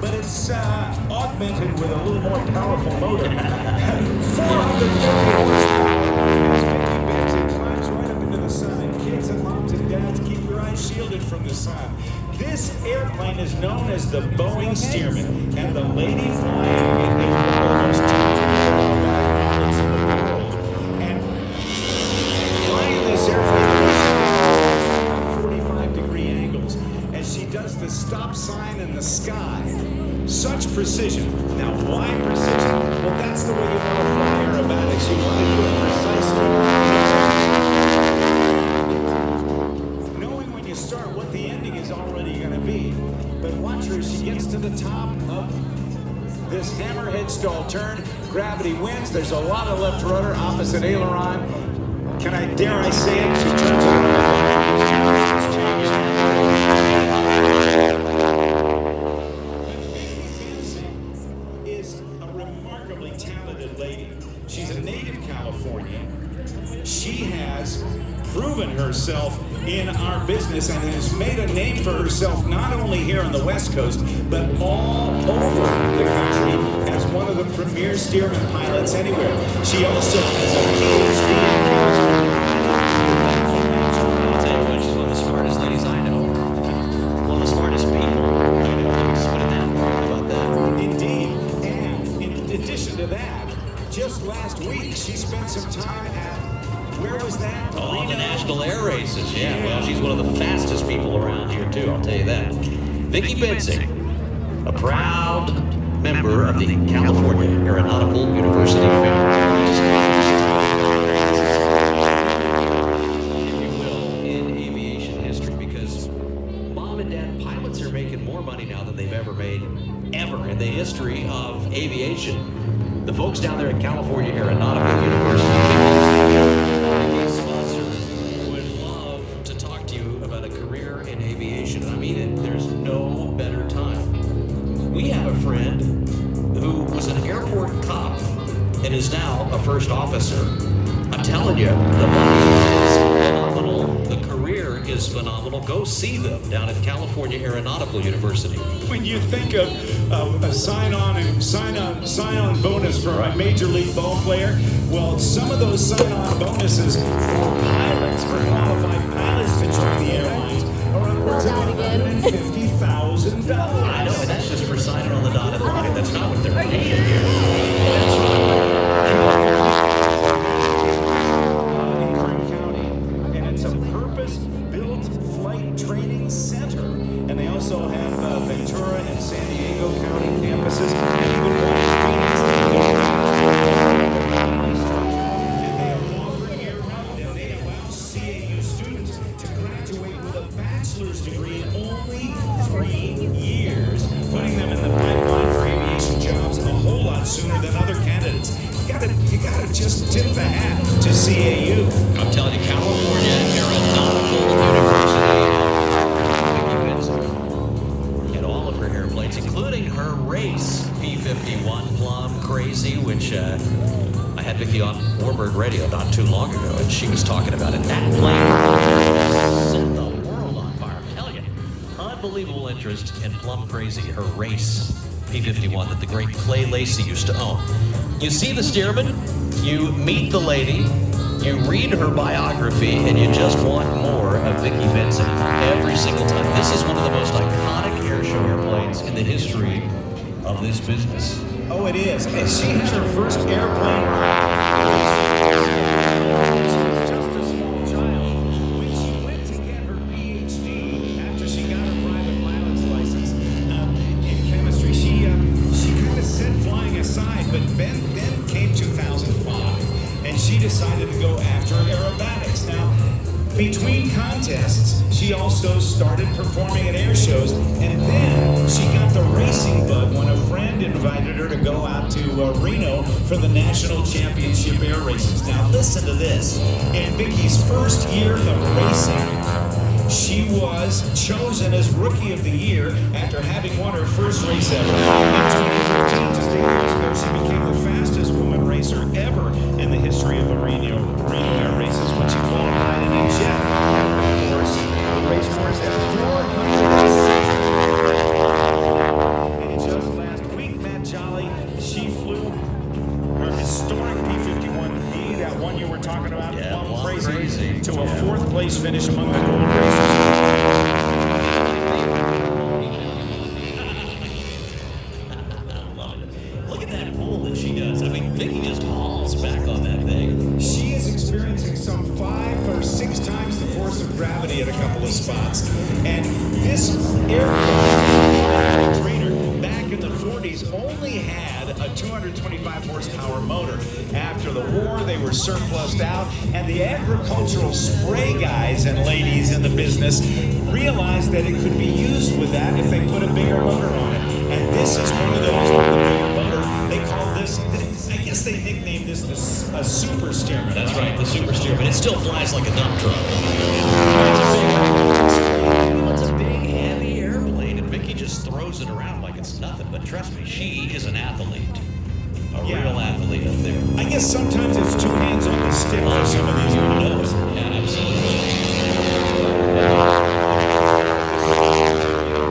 but it's augmented with a little more powerful motor. 450 horsepower. It climbs right up into the sun. Kids and moms and dads, keep your eyes shielded from the sun. This airplane is known as the Boeing Stearman, and the lady flying it is one of the most talented pilots in the world. And flying this airplane at 45-degree angles as she does the stop sign in the sky. Such precision. Now, why precision? Well, that's the way you want to fly aerobatics. You want to do it precisely. Knowing when you start what the ending is already going to be. But watch her as she gets to the top of this hammerhead stall turn. Gravity wins. There's a lot of left rudder opposite aileron. Dare I say it? She turns around. Is a remarkably talented lady. She's a native Californian. She has proven herself in our business and has made a name for herself not only here on the West Coast, but all over the country as one of the premier Stearman pilots anywhere. She also has a PhD in chemistry. I'll tell you what, she's one of the smartest ladies I know. One of the smartest people I know. Just put it that way. How about that? Indeed. And in addition to that, just last week she spent some time at, where was that? Oh, the National Air Races. Yeah, well, she's one of the fastest people around here, too, I'll tell you that. Vicki Bensing, a proud member of the California Aeronautical University family. If you will, in aviation history, because mom and dad pilots are making more money now than they've ever made, ever in the history of aviation. The folks down there at California Aeronautical University would love to talk to you about a career in aviation. I mean it, there's no better time. We have a friend who was an airport cop and is now a first officer. I'm telling you, the money is phenomenal. The career is phenomenal. Go see them down at California Aeronautical University. When you think of a sign-on bonus for a major league ball player, well, some of those sign-on bonuses for pilots, for qualified pilots to join the airlines, are upwards of $150,000. I know, and that's just for signing on the dotted line. That's not what they're paying here. That's in Kern County, and it's a purpose-built flight training center. And they also have Ventura and San Diego County campuses. And even they are offering year-round, and they allow CAU students to graduate with a bachelor's degree in only 3 years, putting them in the pipeline for aviation jobs a whole lot sooner than other candidates. You gotta just tip the hat to CAU. I'm telling you, California Aeronautical University, and all of her airplanes, including her race P-51 Plum Crazy, which I had Vicki on Warbird Radio not too long ago, and she was talking about it. That plane set the world on fire. I'm telling you, unbelievable interest in Plum Crazy, her race P-51 that the great Clay Lacey used to own. You see the Stearman, you meet the lady, you read her biography, and you just want more of Vicki Bensing every single time. This is one of the most iconic airshow airplanes in the history of this business. Oh, it is. And she has her first airplane. She was just a small child. When she went to get her PhD, after she got her private pilot's license in chemistry, she kind of set flying aside, but then came 2005, and she decided to go after aerobatics. Now, between contests, she also started performing at air shows, and then she got the racing bug when a friend invited her to go out to Reno for the national championship air races. Now, listen to this. In Vicki's first year of racing, she was chosen as Rookie of the Year after having won her first race ever. In 2013, just 8 years ago, she became the fastest woman racer ever in the history of the Reno air races when she qualified in a jet. Of course, the race course at 400. In just place finish among the gold racers. Look at that pull that she does. I mean, Vicky just hauls back on that thing. She is experiencing some 5 or 6 times the force of gravity at a couple of spots. And this aircraft trainer back in the 40s only had a 225 horsepower motor. After the war, they were surplused out, and the agricultural spray guys and ladies in the business realized that it could be used with that if they put a bigger motor on it. And this is one of those with a bigger motor. They call this, I guess they nicknamed this a super steerman. That's right, the super steerman. It still flies like a dump truck. It's a big, heavy airplane, and Vicky just throws it around like it's nothing. But trust me, she is an athlete. A real athlete up there. I guess sometimes it's 2 hands on the stick for some of these windows. Yeah, absolutely.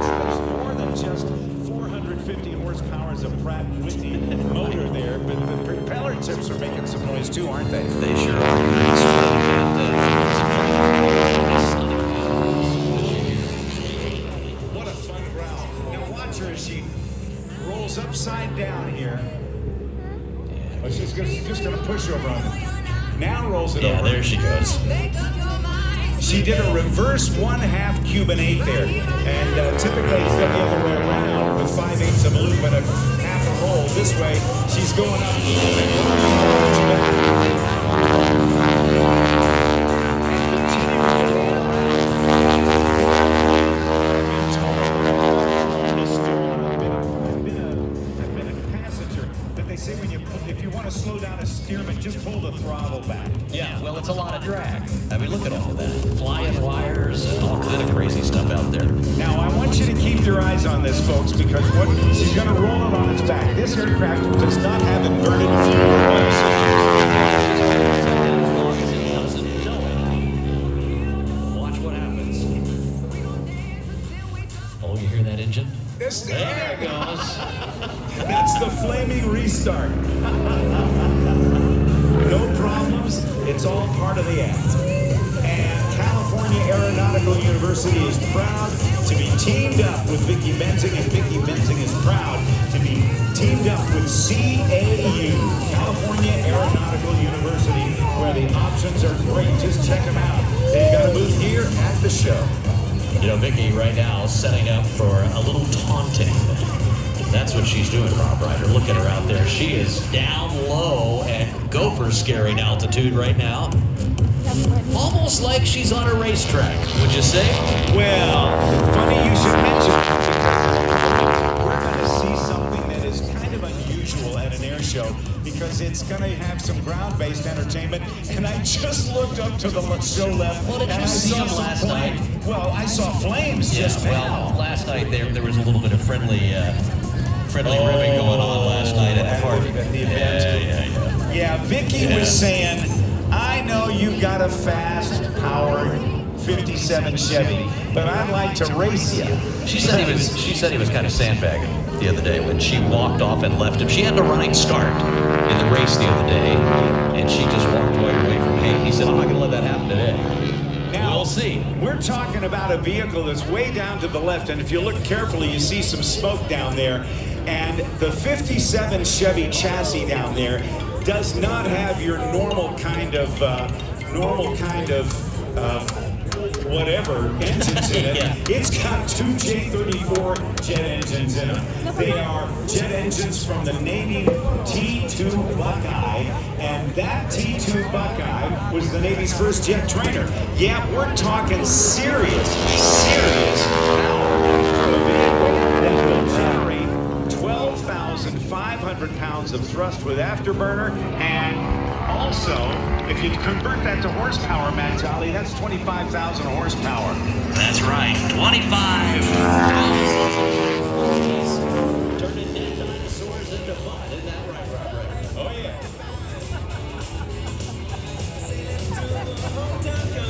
There's more than just 450 horsepower of Pratt & Whitney motor there, but the propeller tips are making some noise too, aren't they? They sure are. What a fun growl. Now watch her as she rolls upside down here. Oh, she's just going to push over on it. Now rolls it over. Yeah, there she goes. She did a reverse 1/2 Cuban 8 there. And typically it's the other way around with 5/8 of a loop and a half a roll. This way, she's going up. I've been a passenger, but they say if you want to slow down a steerman, just pull the throttle back. Yeah, well, it's a lot of drag. I mean, look at all of that. Flying wires and all kind of crazy stuff out there. Now, I want you to keep your eyes on this, folks, because she's going to roll it on its back. This aircraft does not have inverted fuel wells. Watch what happens. Oh, you hear that engine? There it goes. That's the flaming restart. No problems. It's all part of the act. And California Aeronautical University is proud to be teamed up with Vicki Menzing, and Vicki Menzing is proud to be teamed up with CAU, California Aeronautical University, where the options are great. Just check them out. They've got a booth here at the show. You know, Vicki right now setting up for a little taunting. That's what she's doing, Rob Ryder. Look at her out there. She is down low at gopher scaring altitude right now. Almost like she's on a racetrack, would you say? Well, funny you should mention it, because we're going to see something that is kind of unusual at an air show, because it's going to have some ground-based entertainment. And I just looked up to the show left. Well, did you see them last night? Well, I saw flames just now. Well, last night there was a little bit of friendly ribbing going on last night at the party. At the event. Yeah, Vicki was saying, I know you got a fast-powered 57 Chevy, but I'd like to race you. She said he was kind of sandbagging the other day when she walked off and left him. She had a running start in the race the other day, and she just walked away from him. He said, I'm not going to let that happen today. Now, we'll see. We're talking about a vehicle that's way down to the left, and if you look carefully, you see some smoke down there. And the 57 Chevy chassis down there does not have your normal kind of whatever engines in it. Yeah. It's got 2 J34 jet engines in it. They are jet engines from the Navy T2 Buckeye, and that T2 Buckeye was the Navy's first jet trainer. Yeah, we're talking serious power from a vehicle that will generate 12,500 pounds of thrust with afterburner, and also, if you convert that to horsepower, Matt Jolly, that's 25,000 horsepower. That's right, 25. Turning dinosaurs into fun, isn't that right, Robert? Oh, yeah.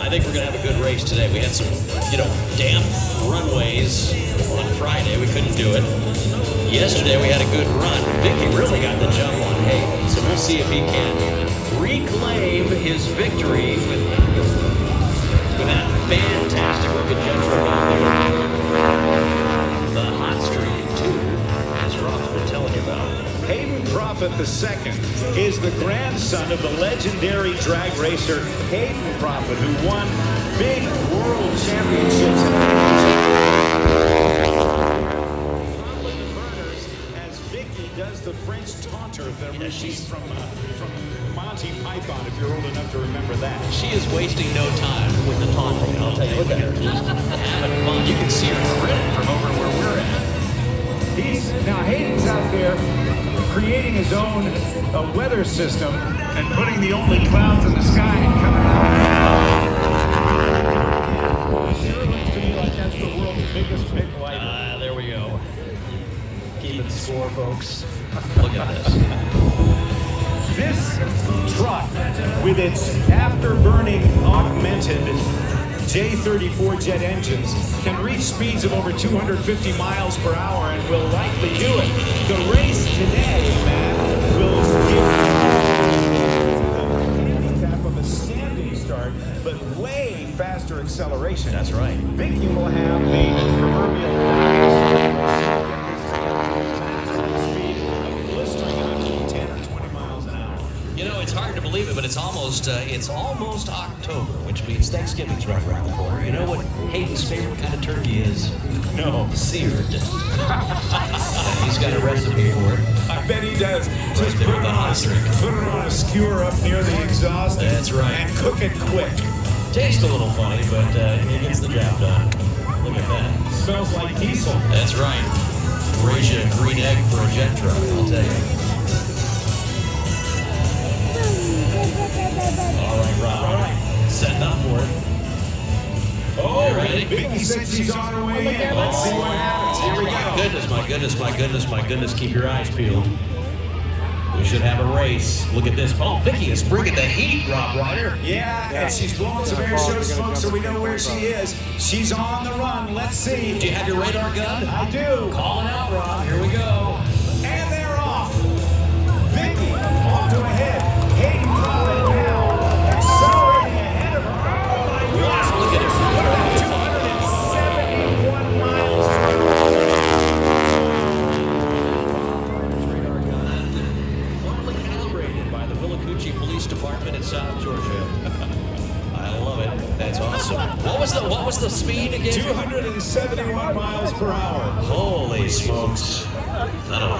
I think we're going to have a good race today. We had some, damp runways on Friday. We couldn't do it. Yesterday we had a good run. Vicki really got the jump on Haley, so we'll see if he can reclaim his victory with at that fantastic looking Jetra out there. The hot streak, too, as Rob's been telling you about. Hayden Prophet II is the grandson of the legendary drag racer Hayden Prophet, who won big world championships. Probably the burners, as Vicky does the French taunter that she's from Monty Python, if you're old enough to remember that. She is wasting no time with the taunting, I'll tell you. Look at her, just having fun. You can see her grinning from over where we're at. Now Hayden's out there creating his own weather system and putting the only clouds in the sky and coming out. It sure looks to me like that's the world's biggest pit lighter. There we go. Keeping score, folks. Look at this. This truck, with its afterburning augmented J34 jet engines, can reach speeds of over 250 miles per hour and will likely do it. The race today, Matt, will give the handicap of a standing start, but way faster acceleration. That's right. Vicky will have the proverbial speed of blistering 110 or 20 miles an hour. You know, it's hard to believe it, but it's almost October, which means Thanksgiving's right around the corner. You know what Hayden's favorite kind of turkey is? No. Seared. He's got a recipe for it. I bet he does. Just Right there with the hot streak. put it on a skewer up near the exhaust. That's right. And cook it quick. Tastes a little funny, but it gets the job done. Look at that. Smells like diesel. That's right. Raise you a green egg for a jet truck, I'll tell you. All right, Rob. All right. Setting up for it. Oh, You ready? Vicky said she's on her way in. Let's see what happens. Here we My go. goodness, my goodness, my goodness, my goodness. Keep your eyes peeled. We should have a race. Look at this. Oh, Vicky is bringing the heat, Rob Ryder. Yeah, and she's blowing some air show smoke so we know where she is. She's on the run. Let's see. Do you have your radar gun? I do. Calling out, Rob. Here we go. And they're off. Vicky off to a head. Hayden Prophet now accelerating ahead of her. Oh my gosh, Look at her. 271 miles. Radar gun. Formally calibrated by the Willacoochee Police Department in South Georgia. I love it. That's awesome. What was the speed again? 271 miles per hour. Holy smokes. None of